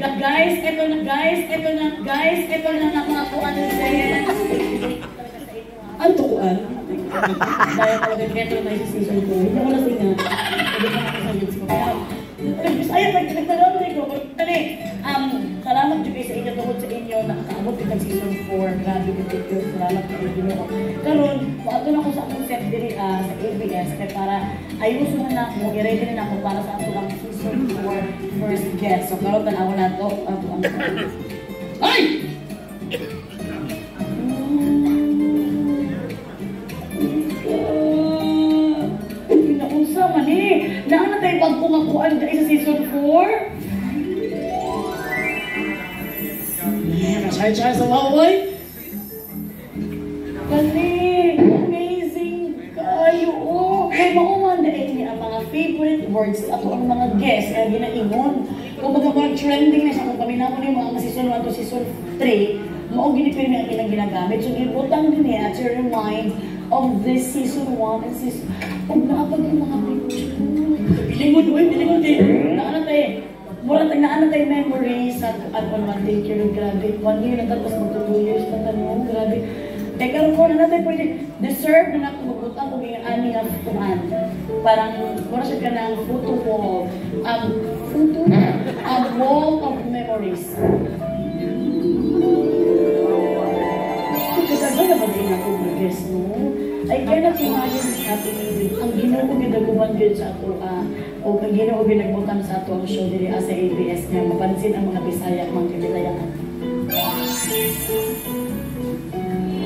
Guys, ito na mga kuan din. Ang tukuan. Dahil talaga ito na yung season ko. Hindi ako lasing nga. Hindi ko nakasagit ko. Ayun, nagtagalog ko. Salamat juga sa inyo tungkol sa inyo. Nakakaabot din ng season 4. Grabe dito. Salamat sa inyo. Karon, pato na ko sa akong set diri sa ABS. Kaya para ayusin na ako, i-ready na ako para sa akong season 4 first guest. So, karon tanaw na to. Ay! Pinaunsa man eh. Naan na tayo pagpungakuan sa season 4? Char sa waway. Galing! Amazing kayo! Kaya mauman dahil niya ang mga favorite words at ang mga guests kaya ginaingon. Kung magkakong trending na siya kung paminako niyo mga season 1 to season 3, maong ginipin niya ang ilang ginagamit. So, gibutang din niya to remind of this season 1 and season... Huwag naapag yung mga picture. Bilingon din. Naana tayo. Mura tagnaan na tayo memories at one day kilo, grabe. 1 year na tapos magto 2 years na tanong, grabe. Teka, mura na tayo pwede deserve na natin magbutang kung yung ani nga tuman. Parang, mura siya ka ng photo wall. Wall of memories. Kasi na ba din ako mag-guess, no? I cannot imagine this happening. Ang ginoo ko ginaguban din sa ato, o ang ginoo ko ginagbutan sa ato ang show dili sa ABS nga mapansin ang mga Bisaya at mga Kabilayan.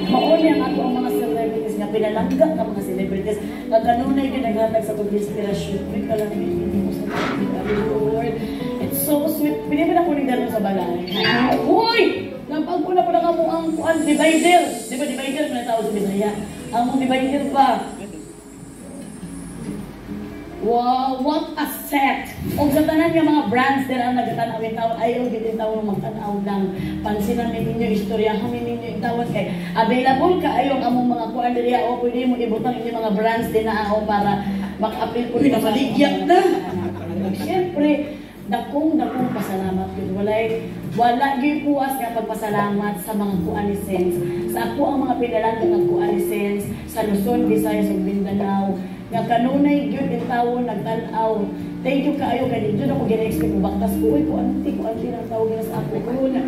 Mauni ang ato ang mga celebrities nga pinalangga ang mga celebrities nga kanunay ginaghatag sa tubig inspirasyon. May kalaminin mo sa Lord. It's so sweet. Pwede ba na kunin gano'n sa balay? Uy! Napagpuna po na ka mo ang divider. Di ba divider mo na tawag sa Bisaya? Ang divider pa. Wow, what a set! O sa tanan nga mga brands din ang nagtatanaw yung tawon, ayaw gitin tawon magtanaw lang. Pansinan ninyo, istoryahan ninyo yung tawon kay available ka ayong among mga kuandriya o pwede mo ibutang inyong mga brands din na ako para maka-appeal po na maligyak na. Siyempre, dakong pasalamat yun. Wala yung puwas nga pagpasalamat sa mga kuanisens. Sa ako ang mga pinalang ng kuanisens sa Luzon, Visayas ug Mindanao. Nga kanunay gyud yung tawo nagtanaw. Thank you kaayo kay dito ako gina-expect mo baktas ko ko anti nang tawag na sa ako ko na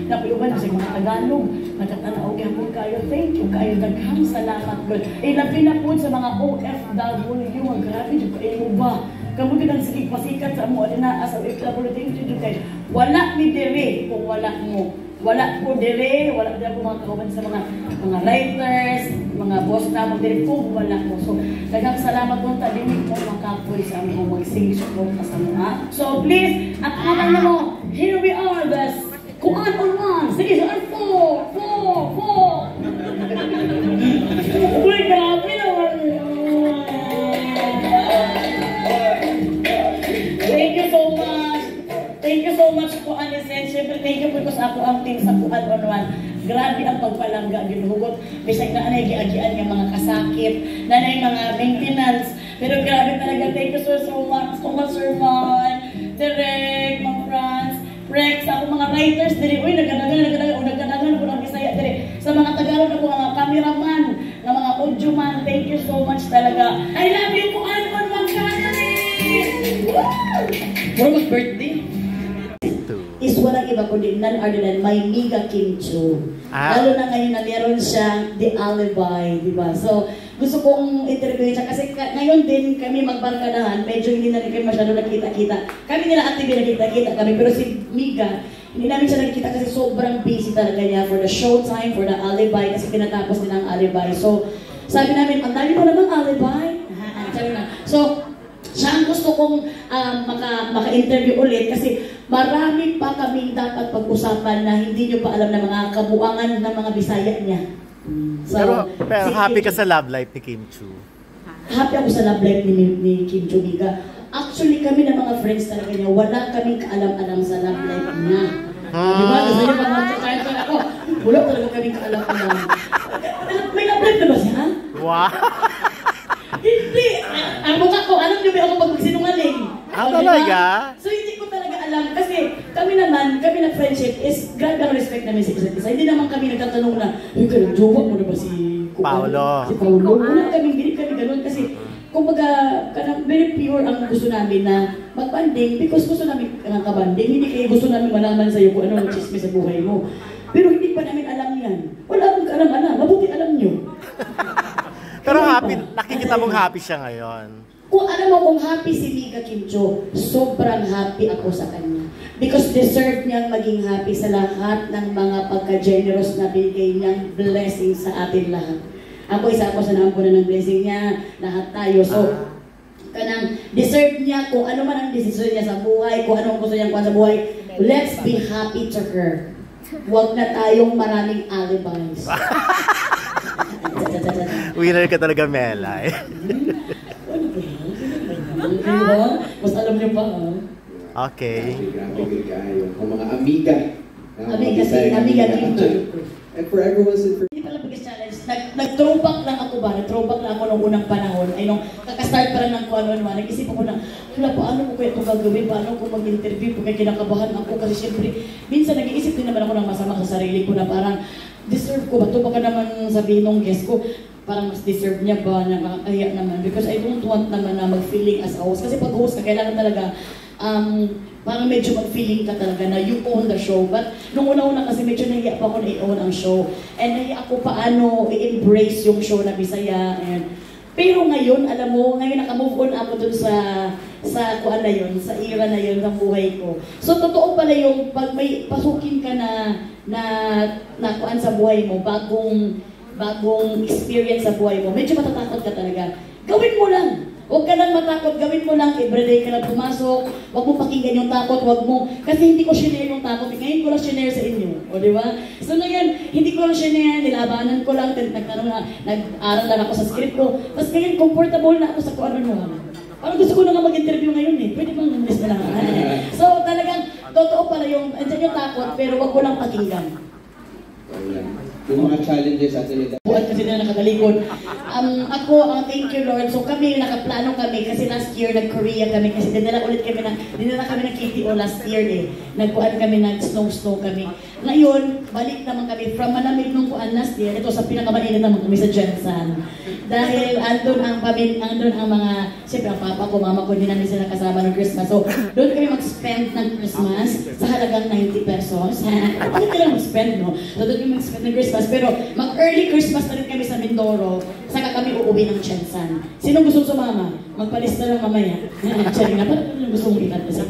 napiuban sa mga Tagalog nagtanaw gyapon kayo. Thank you kaayo daghang salamat bro. Labi na po sa mga OFW nga grabe jud kayo ba. Kamu gid ang sige pasikat sa amo adina as OFW thank you kay wala mi dire kung wala mo. Wala po dire, wala din ako mga kauban sa mga writers, mga boss na mo dire po, wala po. So, daghang salamat po ta din mo makapoy sa among mag-sing support sa mga. So, please, at alam mo, here we are, the Kuan on One, season 4. Uy, grabe naman. Thank you so much. Thank you so much po, Anisel. Siyempre, thank you po sa ako ang team sa Kuan on One. Grabe ang pagpalangga, ginuhugot. Bisag na anay giagian ng mga kasakit, na anay mga maintenance. Pero grabe talaga, thank you so much, Sir Man, Derek, Mang Franz, Rex, sa ako mga writers, diri, uy, nagkanagan po ng Bisaya, diri. Sa mga Tagalog ako, mga cameraman, na mga audio man, thank you so much talaga. I love you, Kuan on One family! Woo! What birthday? Is walang iba kundi none other than my Miga Kim Chu. Lalo na ngayon na meron siyang The Alibi, di ba? So, gusto kong interview siya kasi ngayon din kami magbarkadahan, medyo hindi na rin kayo masyado nakita-kita. Kami nila active nakita-kita kami, pero si Miga, hindi namin siya nakikita kasi sobrang busy talaga niya for the showtime, for the Alibi, kasi pinatapos din ang Alibi. So, sabi namin, ang dami pa namang Alibi. So, siya ang gusto kong maka-interview ulit kasi marami pa kami dapat pag-usapan na hindi nyo pa alam na mga kabuangan ng mga Bisaya niya. So, pero happy ka sa love life ni Kim Chu? Happy ako sa love life ni Kim Chu Miga. Actually, kami na mga friends talaga niya, wala kaming kaalam-alam sa love life niya. Diba? Kasi niya mga kahit ako, wala talaga kaming kaalam-alam. May love life na ba siya? Wow! Hindi! Ang mukha ko, alam niyo ba ako pag magsinungaling? Talaga? So hindi ko talaga alam kasi kami na friendship is grabe ang respect namin sa isa't isa. Hindi naman kami nagtatanong na, yung jowa mo na ba si Paolo? Si Paolo. Wala hindi kami ganun kasi kumbaga, very pure ang gusto namin na mag-banding because gusto namin kabanding. Hindi kayo gusto namin malaman sa'yo kung ano ang chismis sa buhay mo. Pero hindi pa namin alam yan. Wala akong kaalam-alam. Mabuti alam nyo. Pero happy, nakikita mong happy siya ngayon. Kung alam mo kung happy si Mika Kim Cho, sobrang happy ako sa kanya. Because deserve niyang maging happy sa lahat ng mga pagka-generous na binigay niyang blessing sa atin lahat. Ako isa ako sa naampunan ng blessing niya, lahat tayo. So, kanang deserve niya kung ano man ang desisyon niya sa buhay, kung ano ang gusto niyang kuha sa buhay, let's be happy to her. Huwag na tayong maraming alibis. Winner ka talaga, Melay. Mas alam niyo pa, ha? Okay. Ang mga amiga. Amiga Kim Cho. And for everyone's information. Hindi pala biggest challenge. Nag-throwback lang ako ba? Nag-throwback lang ako nung unang panahon. Ay nung kakastart pa rin ng kung ano-ano. Nag-isip ako na, wala, paano ko kaya ito gagawin? Paano ko mag-interview? Kaya kinakabahan ako kasi syempre, minsan nag-iisip din naman ako ng masama sa sarili ko na parang, deserve ko ba ito? Baka naman sabihin ng guest ko, parang mas deserve niya ba? Nakakaya naman. Because I don't want naman na mag-feeling as a host. Kasi pag host ka, kailangan talaga, parang medyo mag-feeling ka talaga na you own the show. But nung una-una kasi medyo nahiya pa ako na i-own ang show. And nahiya ako paano i-embrace yung show na Bisaya. Pero ngayon, alam mo, ngayon naka-move on ako dun sa kuan na yun, sa era na yun ng buhay ko. So totoo pala yung pag may pasukin ka na kuan sa buhay mo, bagong experience sa buhay mo, medyo matatakot ka talaga. Gawin mo lang! Huwag ka lang matakot, gawin mo lang, everyday ka lang pumasok, huwag mo pakinggan yung takot, huwag mo, kasi hindi ko shinare yung takot, ngayon ko lang shinare sa inyo, o di ba? So ngayon, hindi ko lang shinare, nilabanan ko lang, nag-aral lang ako sa script ko, tapos ngayon, comfortable na ako sa kung ano. Parang gusto ko na nga mag-interview ngayon eh, pwede bang namiss na lang? So talagang, totoo pala yung, andyan yung takot, pero huwag ko lang pakinggan. Yung mga challenges atin ito. Buwan kasi na nakagalikod. Ako, thank you Lord. So kami, nakaplano kami kasi last year nag-Korea kami kasi dinala kami ng KTO last year eh. Nagkuhan kami, nag-snow kami. Ngayon, balik naman kami from malamig nung kuhan last year. Ito sa pinakamalina naman kami sa Jensen. Dahil andun ang mga, siyempre ang papa ko, mama ko, hindi namin sila kasama ng Christmas. So doon kami mag-spend ng Christmas sa halagang 90 pesos. Bakit ka lang mag-spend, no? So doon kami mag-spend ng Christmas. Pero mag-early Christmas na rin kami sa Mindoro, saka kami uuwi ng Jensen. Sino gusto sumama? Magpalista lang mamaya. Actually nga, parang gusto mong ikat sa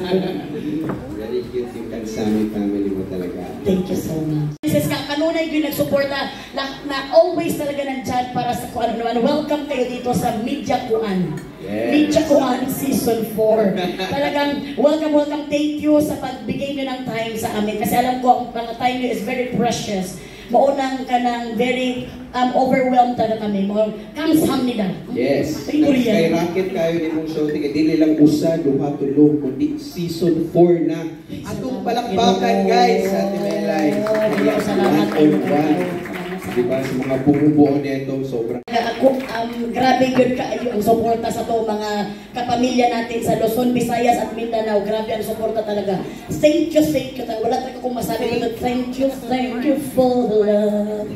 Very cute yung Kansami family mo talaga. Thank you so much. Mrs. Kanunay yung nagsuporta na always talaga nandyan para sa kung ano naman. Welcome kayo dito sa Media Kuan. Yes. Media Kuan Season 4. Talagang welcome. Thank you sa pagbigay nyo ng time sa amin. Kasi alam ko, ang time nyo is very precious. Maunang ka ng very overwhelmed na kami. Kamsahamnida. Yes. Skyrocket kayo din mong show. Di nilang usa, duha, tulo, kundi season 4 na. Atong palakpakan guys sa Timelay. Salamat. Diba sa mga bumubuo nito, sobrang ako, grabe yun kaayo ang suporta sa to mga kapamilya natin sa Luzon, Visayas at Mindanao. Grabe ang suporta talaga. Thank you. Wala talaga kung masabi ko. Thank you for the love.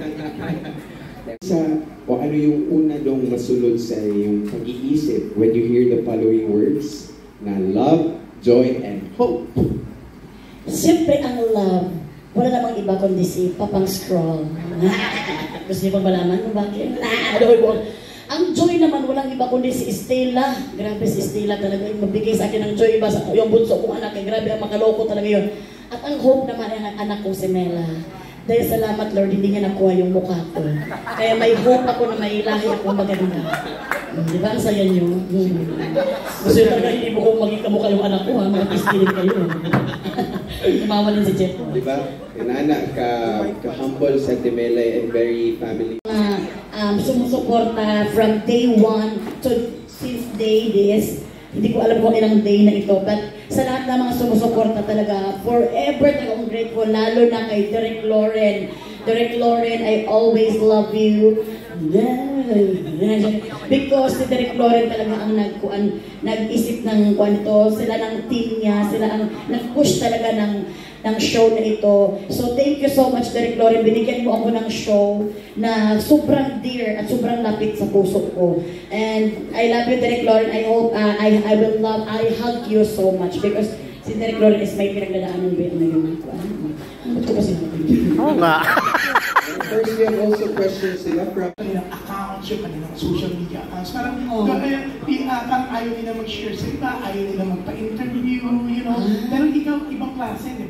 O ano yung una dong masulod sa yung pag-iisip when you hear the following words na love, joy, and hope? Siyempre ang love, wala namang iba kundi si Papang Strong. Gusto niyo bang malaman kung bakit? Ang joy naman, walang iba kundi si Estela. Grabe si Estela talaga yung magbigay sa akin ng joy. Iba sa yung bunso kong anak. Grabe ang makaloko talaga yun. At ang hope naman ay ang anak kong si Mela. Dahil salamat Lord, hindi niya nakuha yung mukha ko. Kaya may hope ako na may lahi akong maganda. Di ba? Ang saya niyo. Gusto nyo talaga hindi mo kung maging kamukha yung anak ko ha. Mga piskilin kayo. Tumawa din si Jeff. Di ba? Inana ka-humble sa Timelay and very family. Sumusuporta from day 1 to since day this. Hindi ko alam kung ilang day na ito. But sa lahat ng mga sumusuporta talaga, forever akong grateful. Lalo na kay Derek Loren. Derek Loren, I always love you. Because si Derek Loren talaga ang nag-isip ng kuan ito. Sila ng team niya. Sila ang nag-push talaga ng ng show na ito. So thank you so much, Derek Loren. Binigyan mo ako ng show na sobrang dear at sobrang lapit sa puso ko. And I love you, Derek Loren. I hope I hug you so much because si Derek Loren is may pinagdadaanan ba yun? Ito kasi Oo nga. First, we have also questions sila from kanilang accounts, yung kanilang social media accounts. Parang, parang ayaw nila mag-share sa iba, ayaw nila magpa-interview, you know. Pero ikaw, ibang klase, di ba?